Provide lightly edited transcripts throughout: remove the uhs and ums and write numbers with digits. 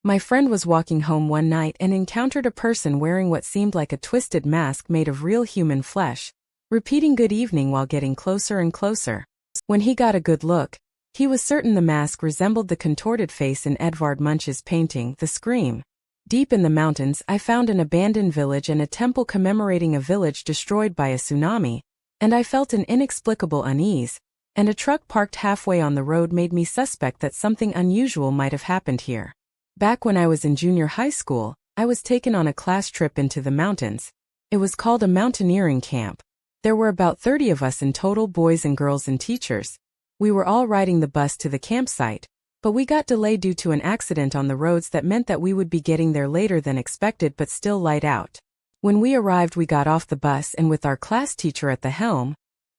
My friend was walking home one night and encountered a person wearing what seemed like a twisted mask made of real human flesh, repeating good evening while getting closer and closer. When he got a good look, he was certain the mask resembled the contorted face in Edvard Munch's painting, The Scream. Deep in the mountains, I found an abandoned village and a temple commemorating a village destroyed by a tsunami, and I felt an inexplicable unease, and a truck parked halfway on the road made me suspect that something unusual might have happened here. Back when I was in junior high school, I was taken on a class trip into the mountains. It was called a mountaineering camp. There were about 30 of us in total, boys and girls and teachers. We were all riding the bus to the campsite, but we got delayed due to an accident on the roads that meant that we would be getting there later than expected but still light out. When we arrived, we got off the bus and with our class teacher at the helm,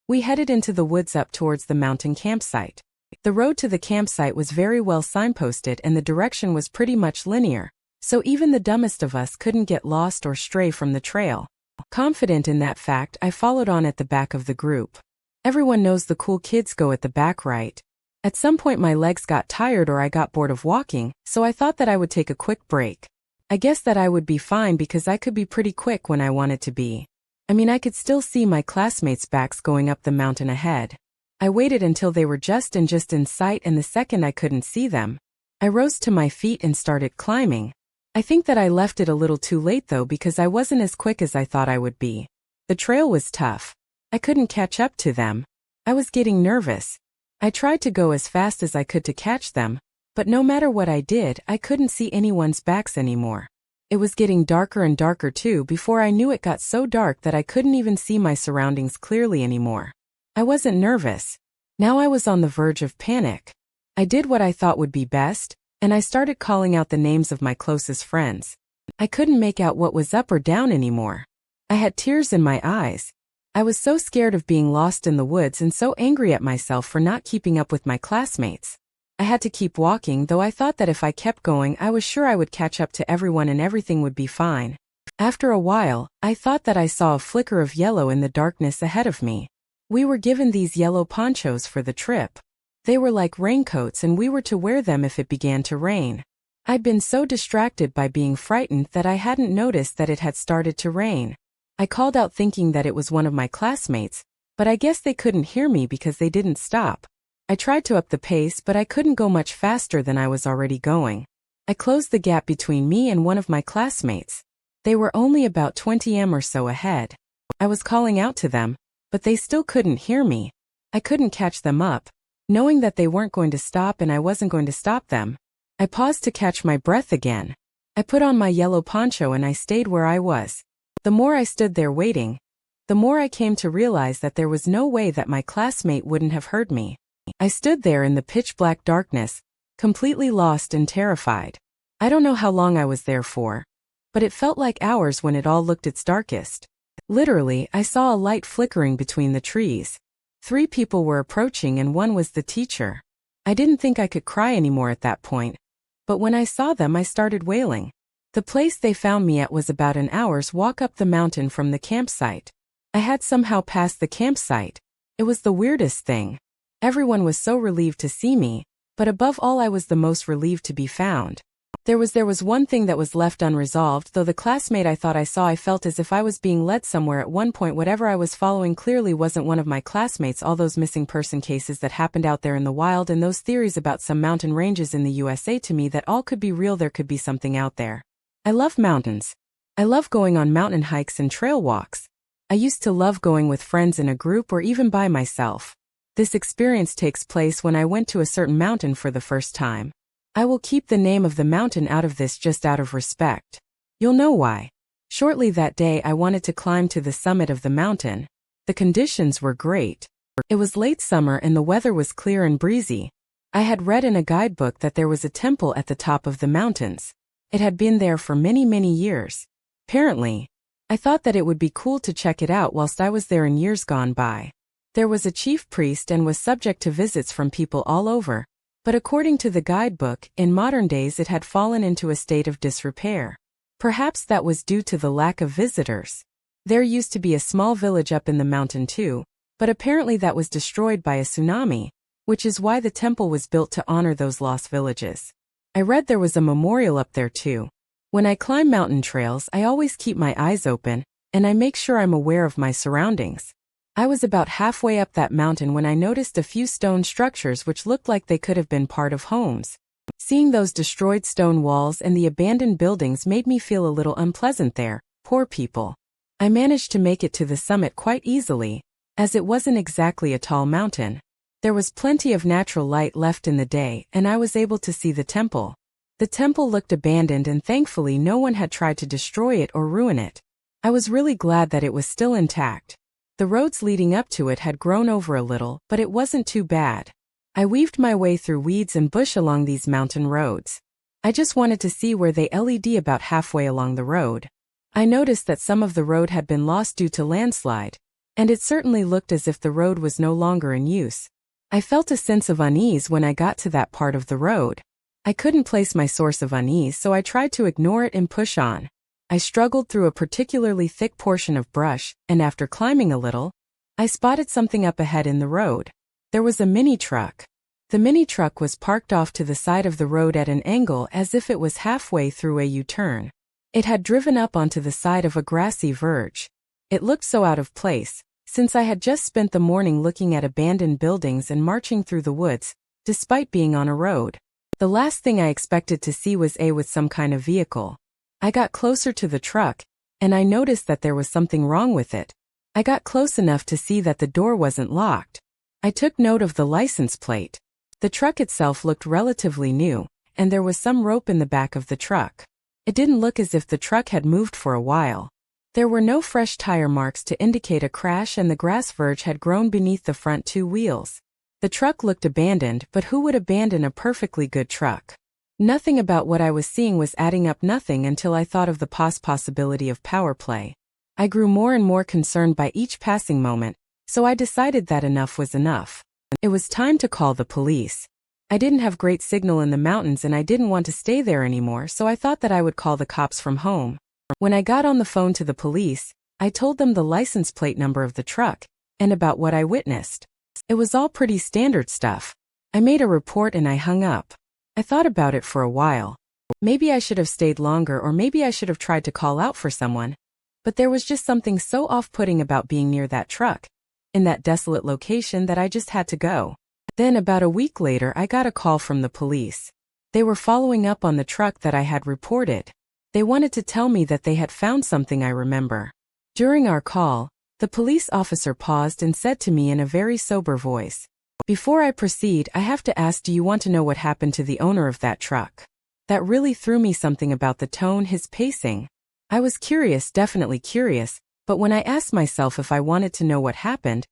we headed into the woods up towards the mountain campsite. The road to the campsite was very well signposted and the direction was pretty much linear, so even the dumbest of us couldn't get lost or stray from the trail. Confident in that fact, I followed on at the back of the group. Everyone knows the cool kids go at the back, right? At some point my legs got tired or I got bored of walking, so I thought that I would take a quick break. I guess that I would be fine because I could be pretty quick when I wanted to be. I could still see my classmates' backs going up the mountain ahead. I waited until they were just in sight, and the second I couldn't see them, I rose to my feet and started climbing. I think that I left it a little too late though because I wasn't as quick as I thought I would be. The trail was tough. I couldn't catch up to them. I was getting nervous. I tried to go as fast as I could to catch them, but no matter what I did, I couldn't see anyone's backs anymore. It was getting darker and darker too before I knew it got so dark that I couldn't even see my surroundings clearly anymore. I wasn't nervous. Now I was on the verge of panic. I did what I thought would be best, and I started calling out the names of my closest friends. I couldn't make out what was up or down anymore. I had tears in my eyes. I was so scared of being lost in the woods and so angry at myself for not keeping up with my classmates. I had to keep walking, though I thought that if I kept going I was sure I would catch up to everyone and everything would be fine. After a while, I thought that I saw a flicker of yellow in the darkness ahead of me. We were given these yellow ponchos for the trip. They were like raincoats and we were to wear them if it began to rain. I'd been so distracted by being frightened that I hadn't noticed that it had started to rain. I called out thinking that it was one of my classmates, but I guess they couldn't hear me because they didn't stop. I tried to up the pace, but I couldn't go much faster than I was already going. I closed the gap between me and one of my classmates. They were only about 20 m or so ahead. I was calling out to them, but they still couldn't hear me. I couldn't catch them up. Knowing that they weren't going to stop and I wasn't going to stop them, I paused to catch my breath again. I put on my yellow poncho and I stayed where I was. The more I stood there waiting, the more I came to realize that there was no way that my classmate wouldn't have heard me. I stood there in the pitch-black darkness, completely lost and terrified. I don't know how long I was there for, but it felt like hours when it all looked its darkest. Literally, I saw a light flickering between the trees. 3 people were approaching and one was the teacher. I didn't think I could cry anymore at that point, but when I saw them I started wailing. The place they found me at was about an hour's walk up the mountain from the campsite. I had somehow passed the campsite. It was the weirdest thing. Everyone was so relieved to see me, but above all I was the most relieved to be found. There was one thing that was left unresolved, though the classmate I thought I saw, I felt as if I was being led somewhere at one point. Whatever I was following clearly wasn't one of my classmates. All those missing person cases that happened out there in the wild and those theories about some mountain ranges in the USA, to me that all could be real. There could be something out there. I love mountains. I love going on mountain hikes and trail walks. I used to love going with friends in a group or even by myself. This experience takes place when I went to a certain mountain for the first time. I will keep the name of the mountain out of this just out of respect. You'll know why. Shortly that day I wanted to climb to the summit of the mountain. The conditions were great. It was late summer and the weather was clear and breezy. I had read in a guidebook that there was a temple at the top of the mountains. It had been there for many, many years. Apparently, I thought that it would be cool to check it out whilst I was there in years gone by. There was a chief priest and was subject to visits from people all over, but according to the guidebook, in modern days it had fallen into a state of disrepair. Perhaps that was due to the lack of visitors. There used to be a small village up in the mountain too, but apparently that was destroyed by a tsunami, which is why the temple was built to honor those lost villages. I read there was a memorial up there too. When I climb mountain trails, I always keep my eyes open, and I make sure I'm aware of my surroundings. I was about halfway up that mountain when I noticed a few stone structures which looked like they could have been part of homes. Seeing those destroyed stone walls and the abandoned buildings made me feel a little unpleasant there. Poor people. I managed to make it to the summit quite easily, as it wasn't exactly a tall mountain. There was plenty of natural light left in the day, and I was able to see the temple. The temple looked abandoned, and thankfully no one had tried to destroy it or ruin it. I was really glad that it was still intact. The roads leading up to it had grown over a little, but it wasn't too bad. I weaved my way through weeds and bush along these mountain roads. I just wanted to see where they led about halfway along the road. I noticed that some of the road had been lost due to landslide, and it certainly looked as if the road was no longer in use. I felt a sense of unease when I got to that part of the road. I couldn't place my source of unease, so I tried to ignore it and push on. I struggled through a particularly thick portion of brush, and after climbing a little, I spotted something up ahead in the road. There was a mini truck. The mini truck was parked off to the side of the road at an angle as if it was halfway through a U-turn. It had driven up onto the side of a grassy verge. It looked so out of place, since I had just spent the morning looking at abandoned buildings and marching through the woods, despite being on a road. The last thing I expected to see was with some kind of vehicle. I got closer to the truck, and I noticed that there was something wrong with it. I got close enough to see that the door wasn't locked. I took note of the license plate. The truck itself looked relatively new, and there was some rope in the back of the truck. It didn't look as if the truck had moved for a while. There were no fresh tire marks to indicate a crash, and the grass verge had grown beneath the front two wheels. The truck looked abandoned, but who would abandon a perfectly good truck? Nothing about what I was seeing was adding up, nothing until I thought of the possibility of power play. I grew more and more concerned by each passing moment, so I decided that enough was enough. It was time to call the police. I didn't have great signal in the mountains and I didn't want to stay there anymore, so I thought that I would call the cops from home. When I got on the phone to the police, I told them the license plate number of the truck and about what I witnessed. It was all pretty standard stuff. I made a report and I hung up. I thought about it for a while. Maybe I should have stayed longer, or maybe I should have tried to call out for someone. But there was just something so off-putting about being near that truck, in that desolate location, that I just had to go. Then about a week later I got a call from the police. They were following up on the truck that I had reported. They wanted to tell me that they had found something, I remember. During our call, the police officer paused and said to me in a very sober voice, "Before I proceed, I have to ask, do you want to know what happened to the owner of that truck?" That really threw me, something about the tone, his pacing. I was curious, definitely curious, but when I asked myself if I wanted to know what happened,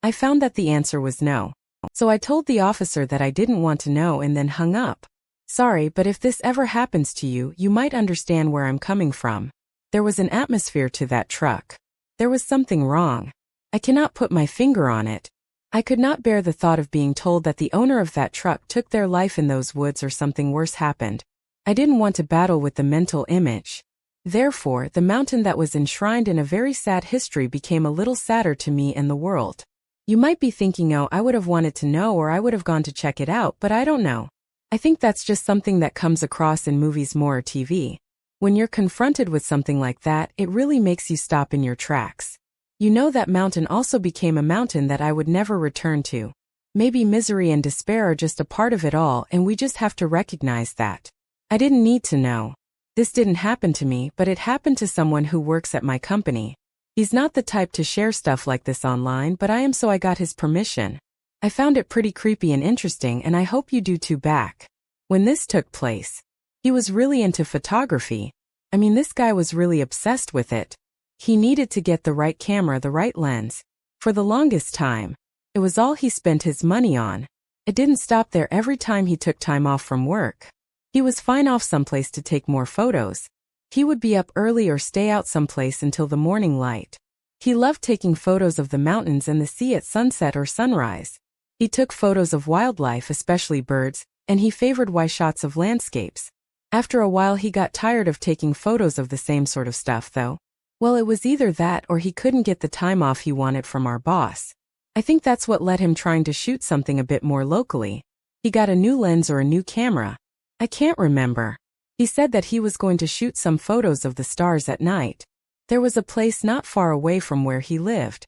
I found that the answer was no. So I told the officer that I didn't want to know and then hung up. Sorry, but if this ever happens to you, you might understand where I'm coming from. There was an atmosphere to that truck. There was something wrong. I cannot put my finger on it. I could not bear the thought of being told that the owner of that truck took their life in those woods or something worse happened. I didn't want to battle with the mental image. Therefore, the mountain that was enshrined in a very sad history became a little sadder to me and the world. You might be thinking, oh, I would have wanted to know, or I would have gone to check it out, but I don't know. I think that's just something that comes across in movies more, or TV. When you're confronted with something like that, it really makes you stop in your tracks. You know, that mountain also became a mountain that I would never return to. Maybe misery and despair are just a part of it all, and we just have to recognize that. I didn't need to know. This didn't happen to me, but it happened to someone who works at my company. He's not the type to share stuff like this online, but I am, so I got his permission. I found it pretty creepy and interesting, and I hope you do too. Back when this took place, he was really into photography. I mean, this guy was really obsessed with it. He needed to get the right camera, the right lens. For the longest time, it was all he spent his money on. It didn't stop there. Every time he took time off from work, he was fine off someplace to take more photos. He would be up early or stay out someplace until the morning light. He loved taking photos of the mountains and the sea at sunset or sunrise. He took photos of wildlife, especially birds, and he favored wide shots of landscapes. After a while he got tired of taking photos of the same sort of stuff, though. Well, it was either that or he couldn't get the time off he wanted from our boss. I think that's what led him trying to shoot something a bit more locally. He got a new lens or a new camera. I can't remember. He said that he was going to shoot some photos of the stars at night. There was a place not far away from where he lived.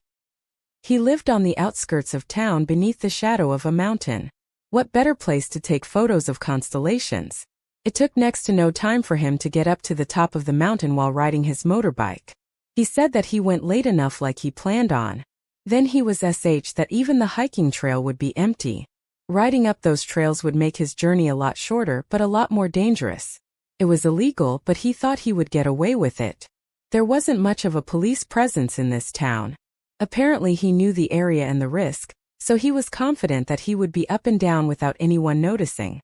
He lived on the outskirts of town beneath the shadow of a mountain. What better place to take photos of constellations? It took next to no time for him to get up to the top of the mountain while riding his motorbike. He said that he went late enough like he planned on. Then he was that even the hiking trail would be empty. Riding up those trails would make his journey a lot shorter but a lot more dangerous. It was illegal, but he thought he would get away with it. There wasn't much of a police presence in this town. Apparently he knew the area and the risk, so he was confident that he would be up and down without anyone noticing.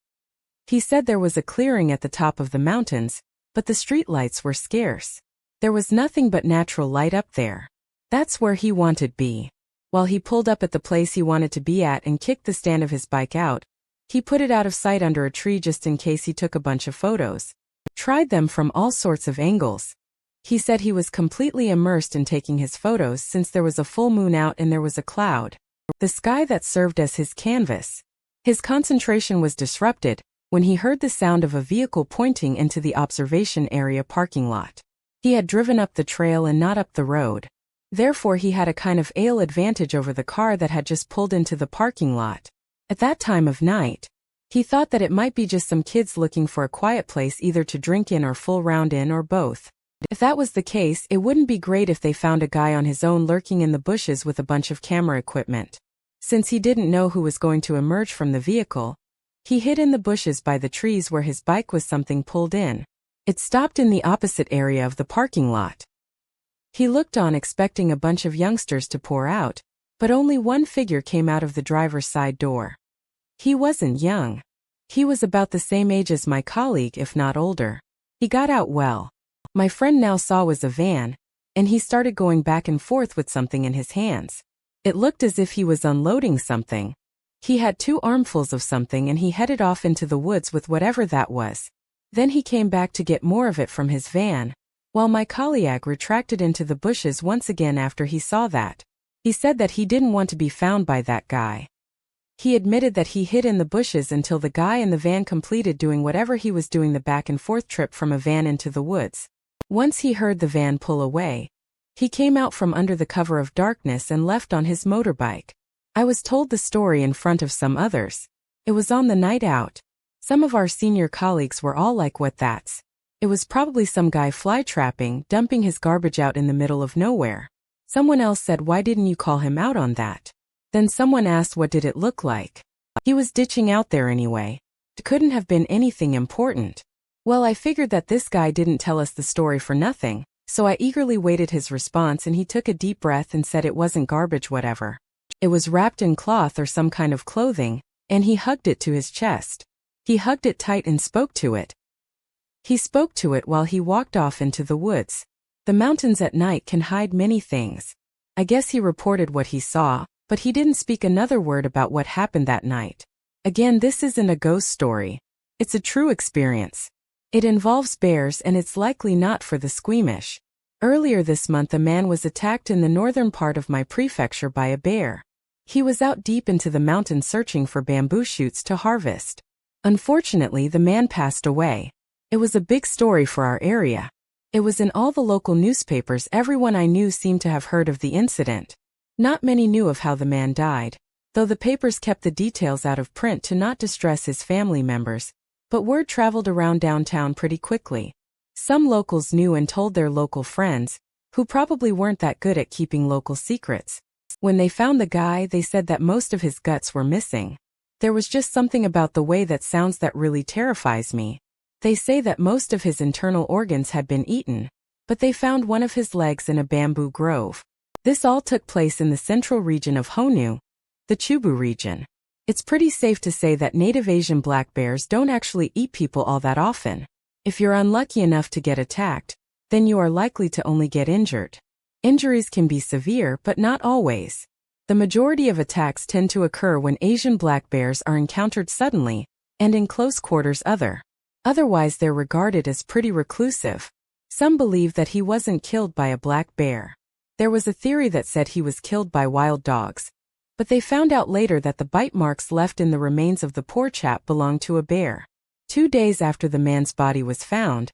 He said there was a clearing at the top of the mountains, but the streetlights were scarce. There was nothing but natural light up there. That's where he wanted to be. While he pulled up at the place he wanted to be at and kicked the stand of his bike out, he put it out of sight under a tree just in case he took a bunch of photos. Tried them from all sorts of angles. He said he was completely immersed in taking his photos since there was a full moon out and there was a cloud. The sky that served as his canvas. His concentration was disrupted when he heard the sound of a vehicle pointing into the observation area parking lot. He had driven up the trail and not up the road. Therefore he had a kind of advantage over the car that had just pulled into the parking lot. At that time of night, he thought that it might be just some kids looking for a quiet place either to drink in or fool around in or both. If that was the case, it wouldn't be great if they found a guy on his own lurking in the bushes with a bunch of camera equipment. Since he didn't know who was going to emerge from the vehicle, he hid in the bushes by the trees where his bike was something pulled in. It stopped in the opposite area of the parking lot. He looked on expecting a bunch of youngsters to pour out, but only one figure came out of the driver's side door. He wasn't young. He was about the same age as my colleague, if not older. He got out well. My friend now saw was a van, and he started going back and forth with something in his hands. It looked as if he was unloading something. He had 2 armfuls of something and he headed off into the woods with whatever that was. Then he came back to get more of it from his van, while my colleague retracted into the bushes once again after he saw that. He said that he didn't want to be found by that guy. He admitted that he hid in the bushes until the guy in the van completed doing whatever he was doing, the back and forth trip from a van into the woods. Once he heard the van pull away, he came out from under the cover of darkness and left on his motorbike. I was told the story in front of some others. It was on the night out. Some of our senior colleagues were all like, "What that's?" It was probably some guy fly trapping, dumping his garbage out in the middle of nowhere. Someone else said, "Why didn't you call him out on that?" Then someone asked, "What did it look like?" He was ditching out there anyway. It couldn't have been anything important. Well, I figured that this guy didn't tell us the story for nothing, so I eagerly waited his response, and he took a deep breath and said it wasn't garbage, whatever. It was wrapped in cloth or some kind of clothing, and he hugged it to his chest. He hugged it tight and spoke to it. He spoke to it while he walked off into the woods. The mountains at night can hide many things. I guess he reported what he saw, but he didn't speak another word about what happened that night. Again, this isn't a ghost story. It's a true experience. It involves bears, and it's likely not for the squeamish. Earlier this month, a man was attacked in the northern part of my prefecture by a bear. He was out deep into the mountains searching for bamboo shoots to harvest. Unfortunately, the man passed away. It was a big story for our area. It was in all the local newspapers. Everyone I knew seemed to have heard of the incident. Not many knew of how the man died, though the papers kept the details out of print to not distress his family members, but word traveled around downtown pretty quickly. Some locals knew and told their local friends, who probably weren't that good at keeping local secrets. When they found the guy, they said that most of his guts were missing. There was just something about the way that sounds that really terrifies me. They say that most of his internal organs had been eaten, but they found one of his legs in a bamboo grove. This all took place in the central region of Honu, the Chubu region. It's pretty safe to say that native Asian black bears don't actually eat people all that often. If you're unlucky enough to get attacked, then you are likely to only get injured. Injuries can be severe, but not always. The majority of attacks tend to occur when Asian black bears are encountered suddenly, and in close quarters. Otherwise they're regarded as pretty reclusive. Some believe that he wasn't killed by a black bear. There was a theory that said he was killed by wild dogs, but they found out later that the bite marks left in the remains of the poor chap belonged to a bear. 2 days after the man's body was found,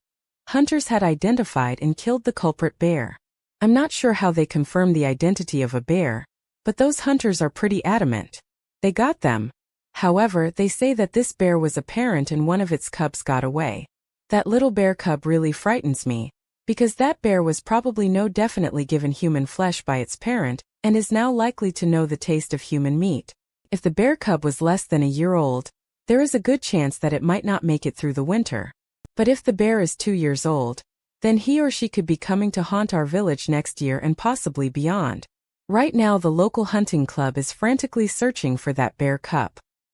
hunters had identified and killed the culprit bear. I'm not sure how they confirmed the identity of a bear, but those hunters are pretty adamant. They got them. However, they say that this bear was a parent and one of its cubs got away. That little bear cub really frightens me, because that bear was probably definitely given human flesh by its parent, and is now likely to know the taste of human meat. If the bear cub was less than a year old, there is a good chance that it might not make it through the winter. But if the bear is 2 years old, then he or she could be coming to haunt our village next year and possibly beyond. Right now the local hunting club is frantically searching for that bear cub.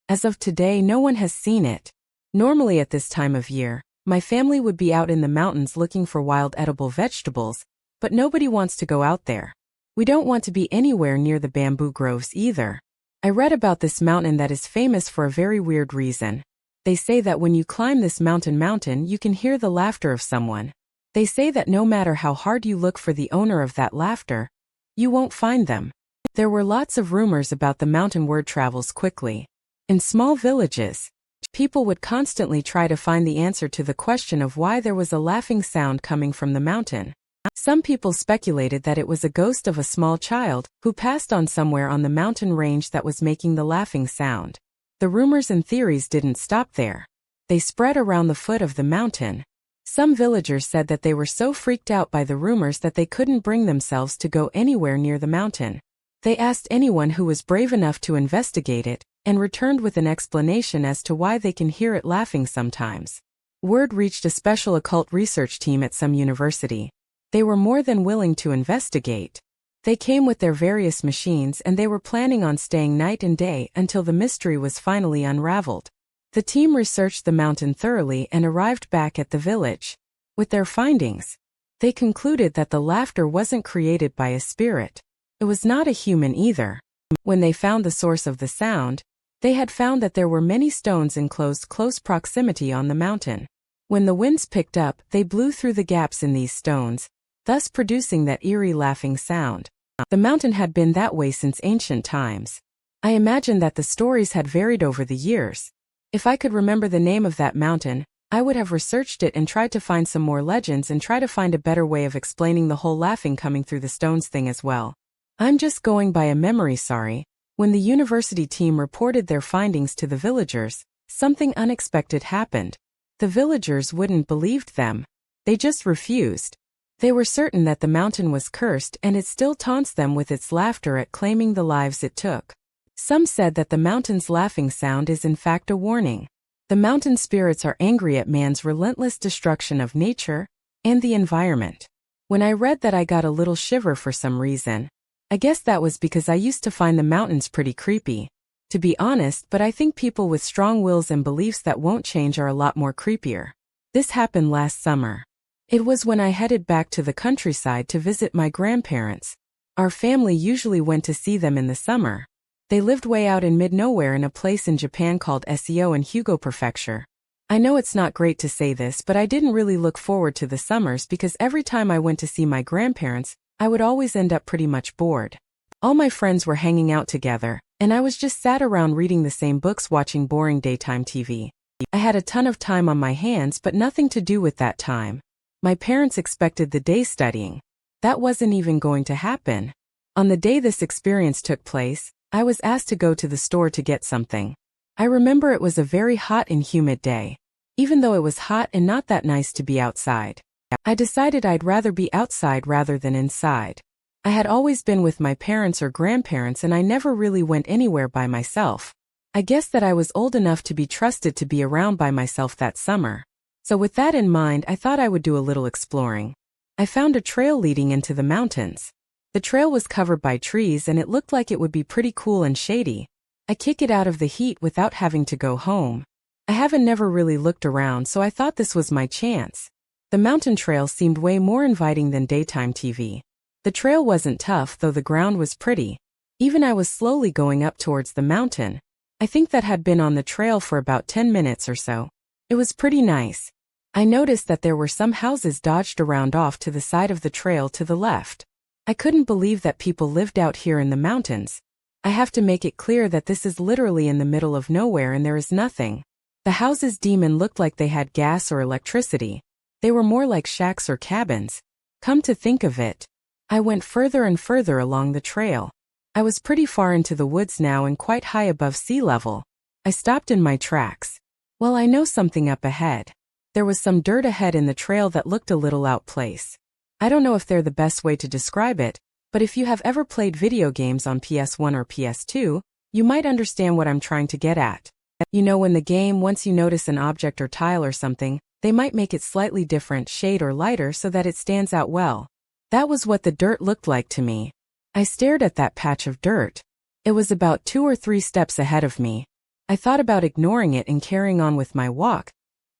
As of today, no one has seen it. Normally at this time of year, my family would be out in the mountains looking for wild edible vegetables, but nobody wants to go out there. We don't want to be anywhere near the bamboo groves either. I read about this mountain that is famous for a very weird reason. They say that when you climb this mountain, you can hear the laughter of someone. They say that no matter how hard you look for the owner of that laughter, you won't find them. There were lots of rumors about the mountain. Word travels quickly. In small villages, people would constantly try to find the answer to the question of why there was a laughing sound coming from the mountain. Some people speculated that it was a ghost of a small child who passed on somewhere on the mountain range that was making the laughing sound. The rumors and theories didn't stop there. They spread around the foot of the mountain. Some villagers said that they were so freaked out by the rumors that they couldn't bring themselves to go anywhere near the mountain. They asked anyone who was brave enough to investigate it, and returned with an explanation as to why they can hear it laughing sometimes. Word reached a special occult research team at some university. They were more than willing to investigate. They came with their various machines and they were planning on staying night and day until the mystery was finally unraveled. The team researched the mountain thoroughly and arrived back at the village. With their findings, they concluded that the laughter wasn't created by a spirit. It was not a human either. When they found the source of the sound, they had found that there were many stones in close proximity on the mountain. When the winds picked up, they blew through the gaps in these stones, thus producing that eerie laughing sound. The mountain had been that way since ancient times. I imagine that the stories had varied over the years. If I could remember the name of that mountain, I would have researched it and tried to find some more legends and try to find a better way of explaining the whole laughing coming through the stones thing as well. I'm just going by a memory, sorry. When the university team reported their findings to the villagers, something unexpected happened. The villagers wouldn't believe them. They just refused. They were certain that the mountain was cursed and it still taunts them with its laughter at claiming the lives it took. Some said that the mountain's laughing sound is in fact a warning. The mountain spirits are angry at man's relentless destruction of nature and the environment. When I read that, I got a little shiver for some reason. I guess that was because I used to find the mountains pretty creepy. To be honest, but I think people with strong wills and beliefs that won't change are a lot more creepier. This happened last summer. It was when I headed back to the countryside to visit my grandparents. Our family usually went to see them in the summer. They lived way out in mid-nowhere in a place in Japan called Seo in Hyōgo Prefecture. I know it's not great to say this, but I didn't really look forward to the summers because every time I went to see my grandparents, I would always end up pretty much bored. All my friends were hanging out together, and I was just sat around reading the same books watching boring daytime TV. I had a ton of time on my hands but nothing to do with that time. My parents expected the day studying. That wasn't even going to happen. On the day this experience took place, I was asked to go to the store to get something. I remember it was a very hot and humid day. Even though it was hot and not that nice to be outside, I decided I'd rather be outside rather than inside. I had always been with my parents or grandparents and I never really went anywhere by myself. I guess that I was old enough to be trusted to be around by myself that summer. So with that in mind, I thought I would do a little exploring. I found a trail leading into the mountains. The trail was covered by trees and it looked like it would be pretty cool and shady. I kick it out of the heat without having to go home. I haven't never really looked around, so I thought this was my chance. The mountain trail seemed way more inviting than daytime TV. The trail wasn't tough, though the ground was pretty. Even I was slowly going up towards the mountain. I think that had been on the trail for about 10 minutes or so. It was pretty nice. I noticed that there were some houses dodged around off to the side of the trail to the left. I couldn't believe that people lived out here in the mountains. I have to make it clear that this is literally in the middle of nowhere and there is nothing. The houses Demon looked like they had gas or electricity. They were more like shacks or cabins. Come to think of it. I went further and further along the trail. I was pretty far into the woods now and quite high above sea level. I stopped in my tracks. Well, I know something up ahead. There was some dirt ahead in the trail that looked a little out place. I don't know if they're the best way to describe it, but if you have ever played video games on PS1 or PS2, you might understand what I'm trying to get at. You know, in the game, once you notice an object or tile or something, they might make it slightly different shade or lighter so that it stands out well. That was what the dirt looked like to me. I stared at that patch of dirt. It was about 2 or 3 steps ahead of me. I thought about ignoring it and carrying on with my walk,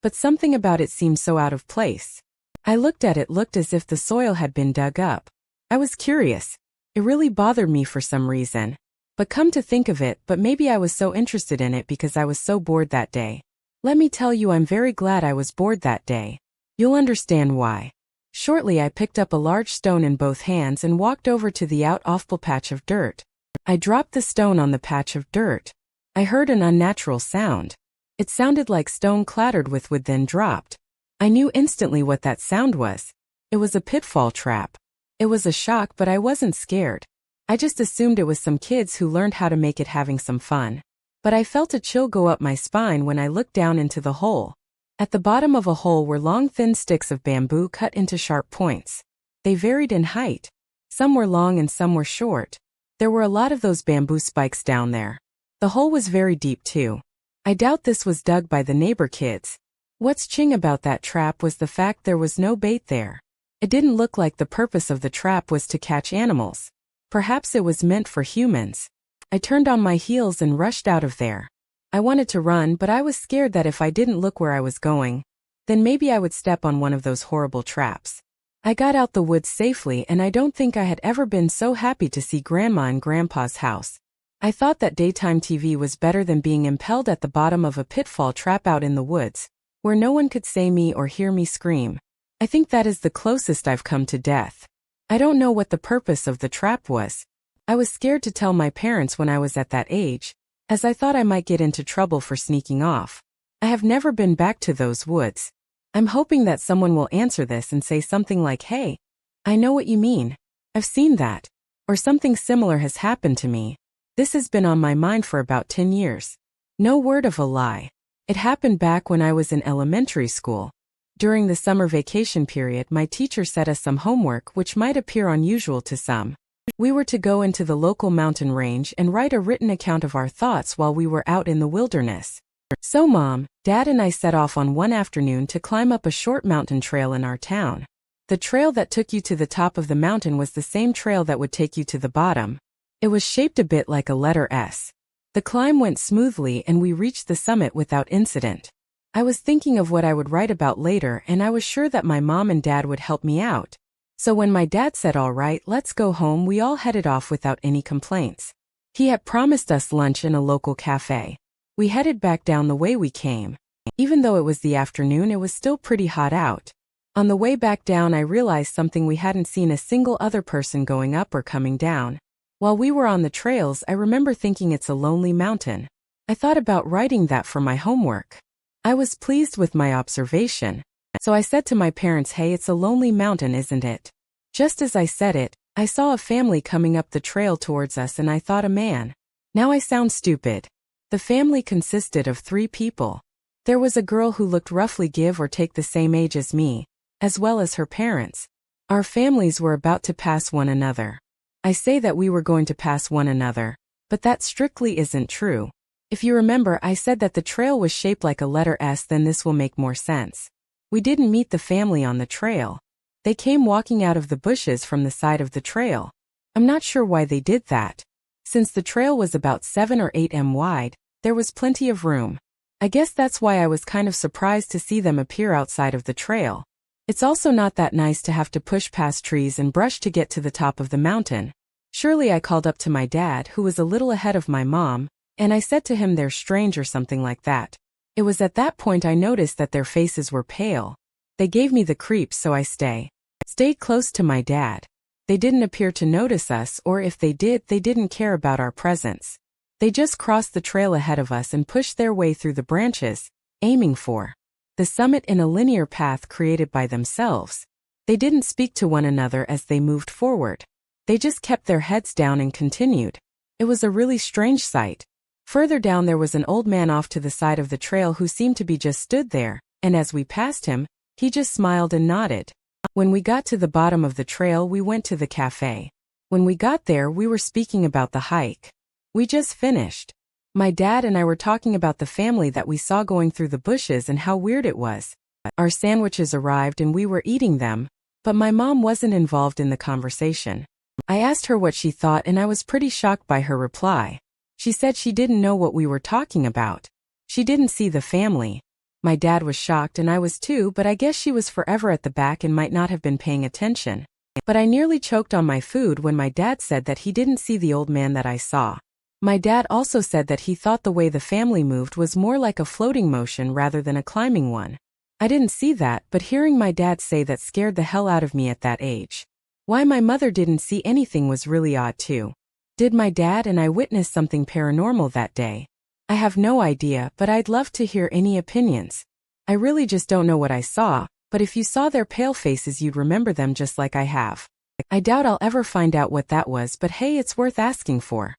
but something about it seemed so out of place. I looked at it, looked as if the soil had been dug up. I was curious. It really bothered me for some reason. But come to think of it, but maybe I was so interested in it because I was so bored that day. Let me tell you, I'm very glad I was bored that day. You'll understand why. Shortly I picked up a large stone in both hands and walked over to the awful patch of dirt. I dropped the stone on the patch of dirt. I heard an unnatural sound. It sounded like stone clattered with wood then dropped. I knew instantly what that sound was. It was a pitfall trap. It was a shock, but I wasn't scared. I just assumed it was some kids who learned how to make it having some fun. But I felt a chill go up my spine when I looked down into the hole. At the bottom of a hole were long thin sticks of bamboo cut into sharp points. They varied in height. Some were long and some were short. There were a lot of those bamboo spikes down there. The hole was very deep too. I doubt this was dug by the neighbor kids. What's ching about that trap was the fact there was no bait there. It didn't look like the purpose of the trap was to catch animals. Perhaps it was meant for humans. I turned on my heels and rushed out of there. I wanted to run, but I was scared that if I didn't look where I was going, then maybe I would step on one of those horrible traps. I got out the woods safely, and I don't think I had ever been so happy to see Grandma and Grandpa's house. I thought that daytime TV was better than being impaled at the bottom of a pitfall trap out in the woods, where no one could see me or hear me scream. I think that is the closest I've come to death. I don't know what the purpose of the trap was. I was scared to tell my parents when I was at that age, as I thought I might get into trouble for sneaking off. I have never been back to those woods. I'm hoping that someone will answer this and say something like, "Hey, I know what you mean. I've seen that." Or something similar has happened to me. This has been on my mind for about 10 years. No word of a lie. It happened back when I was in elementary school. During the summer vacation period, my teacher set us some homework which might appear unusual to some. We were to go into the local mountain range and write a written account of our thoughts while we were out in the wilderness. So Mom, Dad and I set off on one afternoon to climb up a short mountain trail in our town. The trail that took you to the top of the mountain was the same trail that would take you to the bottom. It was shaped a bit like a letter S. The climb went smoothly and we reached the summit without incident. I was thinking of what I would write about later, and I was sure that my mom and dad would help me out. So when my dad said, "All right, let's go home," we all headed off without any complaints. He had promised us lunch in a local cafe. We headed back down the way we came. Even though it was the afternoon, it was still pretty hot out. On the way back down, I realized something: we hadn't seen a single other person going up or coming down. While we were on the trails, I remember thinking it's a lonely mountain. I thought about writing that for my homework. I was pleased with my observation. So I said to my parents, "Hey, it's a lonely mountain, isn't it?" Just as I said it, I saw a family coming up the trail towards us and I thought a man. Now I sound stupid. The family consisted of 3 people. There was a girl who looked roughly give or take the same age as me, as well as her parents. Our families were about to pass one another. I say that we were going to pass one another, but that strictly isn't true. If you remember, I said that the trail was shaped like a letter S, then this will make more sense. We didn't meet the family on the trail. They came walking out of the bushes from the side of the trail. I'm not sure why they did that. Since the trail was about 7 or 8 m wide, there was plenty of room. I guess that's why I was kind of surprised to see them appear outside of the trail. It's also not that nice to have to push past trees and brush to get to the top of the mountain. Surely I called up to my dad, who was a little ahead of my mom, and I said to him, "They're strange," or something like that. It was at that point I noticed that their faces were pale. They gave me the creeps, so I stayed close to my dad. They didn't appear to notice us, or if they did, they didn't care about our presence. They just crossed the trail ahead of us and pushed their way through the branches, aiming for the summit in a linear path created by themselves. They didn't speak to one another as they moved forward. They just kept their heads down and continued. It was a really strange sight. Further down there was an old man off to the side of the trail who seemed to be just stood there, and as we passed him, he just smiled and nodded. When we got to the bottom of the trail, we went to the cafe. When we got there, we were speaking about the hike. We just finished. My dad and I were talking about the family that we saw going through the bushes and how weird it was. Our sandwiches arrived and we were eating them, but my mom wasn't involved in the conversation. I asked her what she thought and I was pretty shocked by her reply. She said she didn't know what we were talking about. She didn't see the family. My dad was shocked and I was too, but I guess she was forever at the back and might not have been paying attention. But I nearly choked on my food when my dad said that he didn't see the old man that I saw. My dad also said that he thought the way the family moved was more like a floating motion rather than a climbing one. I didn't see that, but hearing my dad say that scared the hell out of me at that age. Why my mother didn't see anything was really odd too. Did my dad and I witness something paranormal that day? I have no idea, but I'd love to hear any opinions. I really just don't know what I saw, but if you saw their pale faces you'd remember them just like I have. I doubt I'll ever find out what that was, but hey, it's worth asking for.